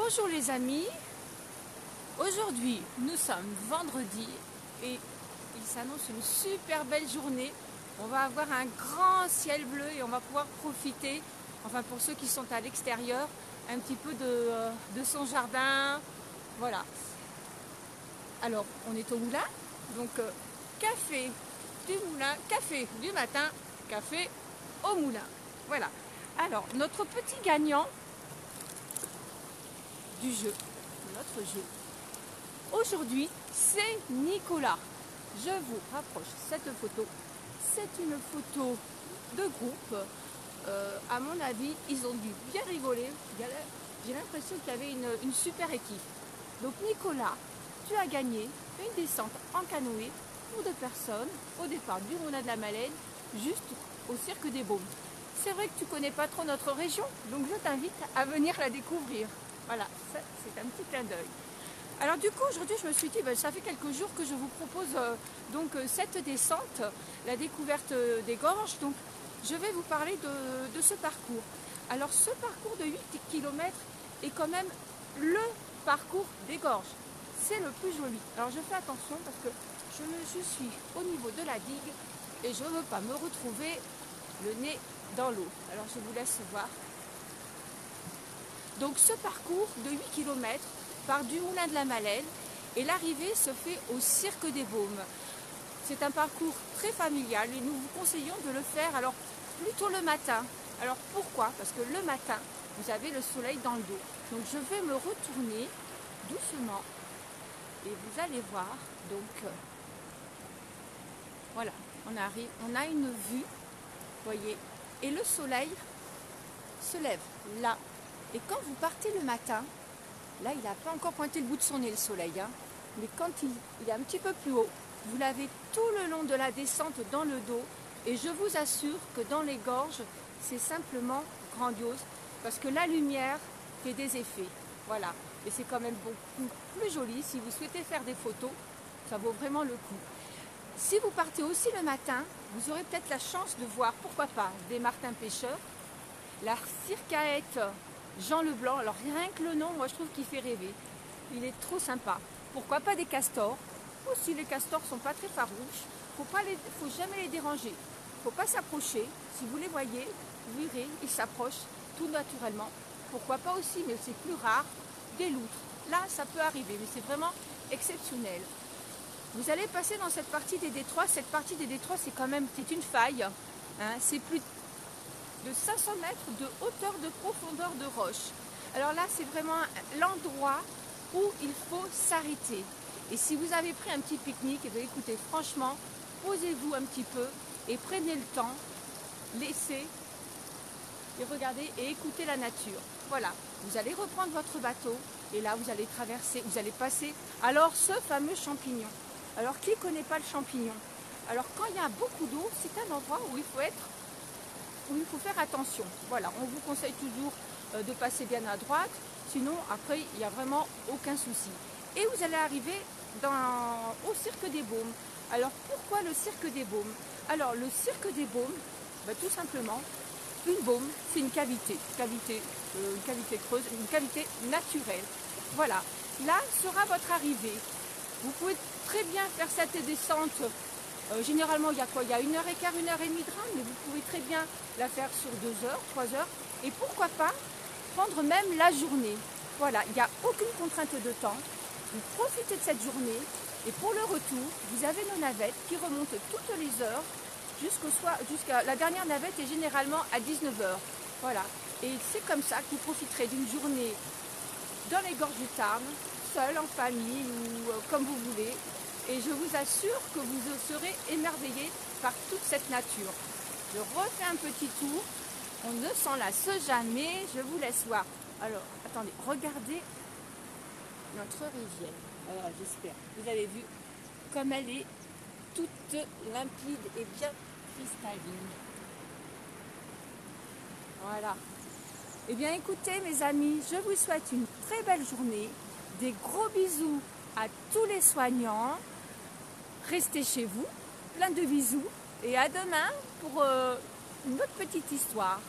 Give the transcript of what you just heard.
Bonjour les amis, aujourd'hui nous sommes vendredi et il s'annonce une super belle journée. On va avoir un grand ciel bleu et on va pouvoir profiter, enfin pour ceux qui sont à l'extérieur, un petit peu de son jardin. Voilà. Alors on est au moulin, donc café du moulin, café du matin, café au moulin. Voilà. Alors notre petit gagnant du jeu, notre jeu, aujourd'hui, c'est Nicolas. Je vous rapproche cette photo. C'est une photo de groupe. À mon avis, ils ont dû bien rigoler. J'ai l'impression qu'il y avait une super équipe. Donc Nicolas, tu as gagné une descente en canoë pour 2 personnes au départ du Moulin de la Malène, juste au Cirque des Baumes. C'est vrai que tu ne connais pas trop notre région, donc je t'invite à venir la découvrir. Voilà, ça c'est un petit clin d'œil. Alors du coup aujourd'hui je me suis dit, ça fait quelques jours que je vous propose cette descente, la découverte des gorges. Donc je vais vous parler de ce parcours. Alors ce parcours de 8 km est quand même le parcours des gorges. C'est le plus joli. Alors je fais attention parce que je suis au niveau de la digue et je ne veux pas me retrouver le nez dans l'eau. Alors je vous laisse voir. Donc ce parcours de 8 km part du Moulin de la Malène et l'arrivée se fait au Cirque des Baumes. C'est un parcours très familial et nous vous conseillons de le faire alors plutôt le matin. Alors pourquoi? Parce que le matin, vous avez le soleil dans le dos. Donc je vais me retourner doucement et vous allez voir. Donc voilà, on arrive, on a une vue, voyez, et le soleil se lève là. Et quand vous partez le matin, là il n'a pas encore pointé le bout de son nez le soleil, hein, mais quand il est un petit peu plus haut, vous l'avez tout le long de la descente dans le dos. Et je vous assure que dans les gorges, c'est simplement grandiose parce que la lumière fait des effets. Voilà, et c'est quand même beaucoup plus joli. Si vous souhaitez faire des photos, ça vaut vraiment le coup. Si vous partez aussi le matin, vous aurez peut-être la chance de voir, pourquoi pas, des martins pêcheurs, la circaète Jean Leblanc. Alors rien que le nom, moi je trouve qu'il fait rêver. Il est trop sympa. Pourquoi pas des castors? Aussi les castors sont pas très farouches. Faut jamais les déranger. Faut pas s'approcher. Si vous les voyez, vous verrez, ils s'approchent tout naturellement. Pourquoi pas aussi, mais c'est plus rare, des loutres. Là, ça peut arriver, mais c'est vraiment exceptionnel. Vous allez passer dans cette partie des détroits. Cette partie des détroits, c'est une faille. Hein, c'est plus de 500 mètres de hauteur de profondeur de roche. Alors là, c'est vraiment l'endroit où il faut s'arrêter. Et si vous avez pris un petit pique-nique, eh bien, écoutez, franchement, posez-vous un petit peu et prenez le temps, laissez et regardez et écoutez la nature. Voilà, vous allez reprendre votre bateau et là, vous allez traverser, vous allez passer. Alors, ce fameux champignon. Alors, qui ne connaît pas le champignon? Alors, quand il y a beaucoup d'eau, c'est un endroit où il faut faire attention. Voilà, on vous conseille toujours de passer bien à droite, sinon après il n'y a vraiment aucun souci. Et vous allez arriver au Cirque des Baumes. Alors pourquoi le Cirque des Baumes? Alors le Cirque des Baumes, tout simplement, une baume, c'est une cavité creuse, une cavité naturelle. Voilà, là sera votre arrivée. Vous pouvez très bien faire cette descente. Généralement, il y a quoi? Il y a 1h15, 1h30 de rame, mais vous pouvez très bien la faire sur 2 heures, 3 heures. Et pourquoi pas prendre même la journée. Voilà, il n'y a aucune contrainte de temps. Vous profitez de cette journée. Et pour le retour, vous avez nos navettes qui remontent toutes les heures jusqu'à la dernière navette est généralement à 19 heures. Voilà. Et c'est comme ça que vous profiterez d'une journée dans les gorges du Tarn, seul, en famille ou comme vous voulez. Et je vous assure que vous serez émerveillés par toute cette nature. Je refais un petit tour. On ne s'en lasse jamais. Je vous laisse voir. Alors, attendez, regardez notre rivière. Alors, j'espère. Vous avez vu comme elle est toute limpide et bien cristalline. Voilà. Eh bien, écoutez, mes amis, je vous souhaite une très belle journée. Des gros bisous à tous les soignants. Restez chez vous, plein de bisous et à demain pour une autre petite histoire.